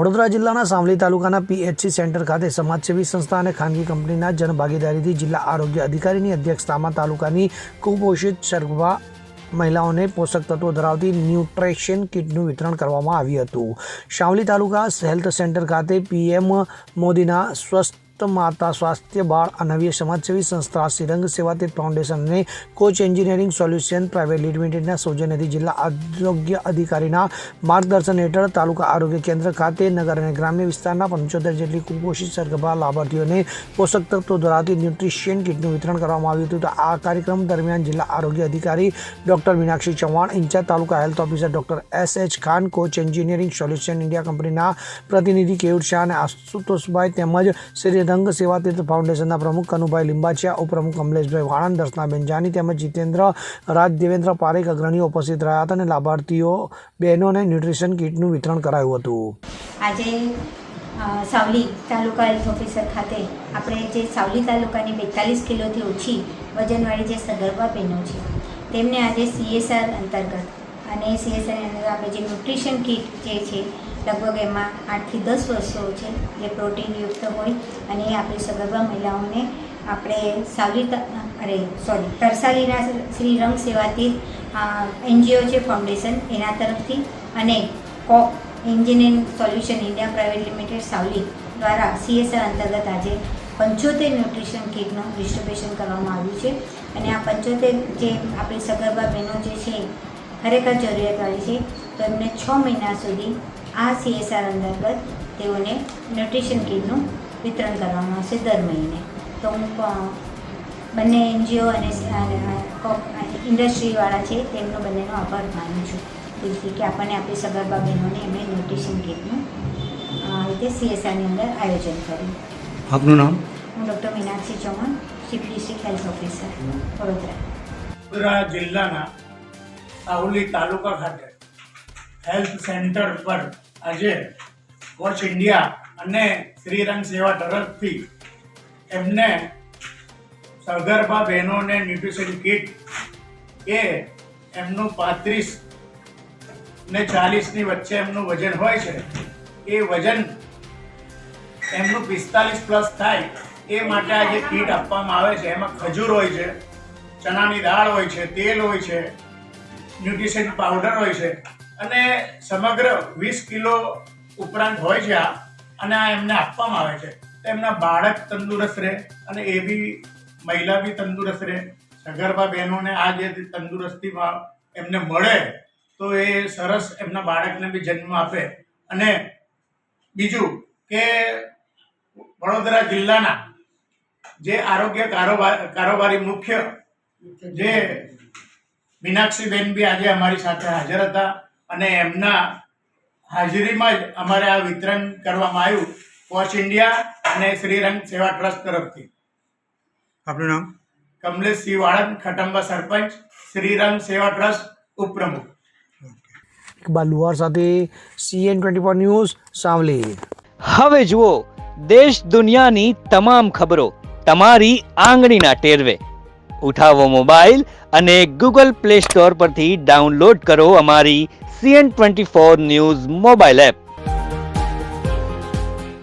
વડોદરા જિલ્લાના સાવલી તાલુકાના PHC centre ખાતે સમાજસેવી સંસ્થા અને ખાનગી કંપનીના જનભાગીદારીથી જિલ્લા આરોગ્ય અધિકારીની અધ્યક્ષતામાં તાલુકાની કુપોષિત સગર્ભા મહિલાઓને પોષક તત્વો ધરાવતી ન્યુટ્રિશન કિટનું વિતરણ કરવામાં આવ્યું હતું। સાવલી તાલુકા હેલ્થ સેન્ટર ખાતે પીએમ મોદીના સ્વસ્થ માતા સ્વાસ્થ્ય બાળ અનવ્ય સમાજસેવી સંસ્થા શ્રીરંગ સેવાતીર્થ ફાઉન્ડેશન અને કોચ એન્જિનિયરિંગ સોલ્યુશન પ્રાઇવેટ લિમિટેડના સૌજન્યથી જિલ્લા આરોગ્ય અધિકારીના માર્ગદર્શન હેઠળ તાલુકા આરોગ્ય કેન્દ્ર ખાતે નગર અને ગ્રામ્ય વિસ્તારના 75 જેટલી કુપોષિત સગર્ભા લાભાર્થીઓને પોષક તત્વો ધરાવતી ન્યુટ્રિશન કિટનું વિતરણ કરવામાં આવ્યું હતું। આ કાર્યક્રમ દરમિયાન જિલ્લા આરોગ્ય અધિકારી doctor Meenakshi Chauhan, in-charge taluka health officer doctor SH. Khan, Koch engineering solution India કંપનીના પ્રતિનિધિ કેયુર શાહ અને આશુતોષભાઈ તેમજ શ્રી રંગ સેવાતીર્થ ફાઉન્ડેશનના પ્રમુખ કનુભાઈ લિંબાચિયા, ઉપપ્રમુખ કમલેશભાઈ વાણંદ, દર્શનાબેન જાની તેમજ જીતેન્દ્ર રાજ, દેવેન્દ્ર પારેખ અગ્રણીઓ ઉપસ્થિત રહ્યા હતા અને લાભાર્થીઓ બહેનોને ન્યુટ્રિશન કિટનું વિતરણ કરાયું હતું। આજે સાવલી તાલુકા હેલ્થ ઓફિસર ખાતે આપણે જે સાવલી તાલુકાની 42 કિલોથી ઓછી વજનવાળી જે સગર્ભા બહેનો છે તેમને આજે CSR અંતર્ગત અને CSR અંદર આપણે જે ન્યુટ્રિશન કિટ જે છે લગભગ એમાં 8 થી 10 વસ્તુઓ છે જે પ્રોટીનયુક્ત હોય અને એ આપણી સગર્ભા મહિલાઓને આપણે તરસાલીના શ્રી રંગ સેવાતીર્થ NGO છે ફાઉન્ડેશન એના તરફથી અને Koch engineering solution India private limited Savli દ્વારા CSR અંતર્ગત આજે 75 ન્યુટ્રિશન કિટનું ડિસ્ટ્રીબ્યુશન કરવામાં આવ્યું છે અને આ 75 જે આપણી સગર્ભા બહેનો જે છે ખરેખર જરૂરિયાતવાળી છે તો એમને 6 મહિના સુધી આ CSR અંતર્ગત તેઓને ન્યુટ્રિશન કિટનું વિતરણ કરવામાં આવશે દર મહિને। તો હું બંને NGO અને ઇન્ડસ્ટ્રીવાળા છે તેમનો બંનેનો આભાર માનું છું તેથી કે આપણને આપણી સગર્ભા બહેનોને એમણે ન્યુટ્રિશન કિટનું રીતે CSRની અંદર આયોજન કર્યું। આપનું નામ? હું doctor Meenakshi Chauhan, chief district health officer, Vadodara જિલ્લાના સાવલી તાલુકા ખાતે હેલ્થ સેન્ટર પર આજે કોચ ઇન્ડિયા અને શ્રીરંગ સેવા તરફથી એમને સગર્ભા બહેનોને ન્યુટ્રિશન કિટ એ એમનું 35 ને 40ની વચ્ચે એમનું વજન હોય છે એ વજન એમનું 45 પ્લસ થાય એ માટે આ જે કીટ આપવામાં આવે છે એમાં ખજૂર હોય છે, ચણાની દાળ હોય છે, તેલ હોય છે, ન્યુટ્રિશન પાવડર હોય છે અને સમગ્ર 20 કિલો ઉપરાંત હોય છે અને આ એમને આપવામાં આવે છે। એમના બાળક તંદુરસ્ત રહે અને એ બી મહિલા બી તંદુરસ્ત રહે। સગર્ભા બહેનોને આ જે તંદુરસ્તીમાં એમને મળે તો એ સરસ એમના બાળકને બી જન્મ આપે। અને બીજું કે વડોદરા જિલ્લાના જે આરોગ્ય કારોબારી મુખ્ય જે મીનાક્ષીબેન બી આજે અમારી સાથે હાજર હતા અને એમના હાજરીમાં જ અમારે આ વિતરણ કરવામાં આવ્યું કોચ ઇન્ડિયા અને શ્રીરંગ સેવા ટ્રસ્ટ તરફથી। આપનું નામ? કમલેશસિંહ વાળંદ, ખટંબા સરપંચ, શ્રીરંગ સેવા ટ્રસ્ટ ઉપપ્રમુખ। ઇકબાલ લુહાર સાથે CN24 ન્યૂઝ સાવલી। હવે જુઓ દેશ દુનિયાની તમામ ખબરો તમારી આંગળીના ટેરવે। ઉઠાવો મોબાઈલ અને Google Play Store પરથી ડાઉનલોડ કરો અમારી CN24 ન્યૂઝ મોબાઈલ એપ।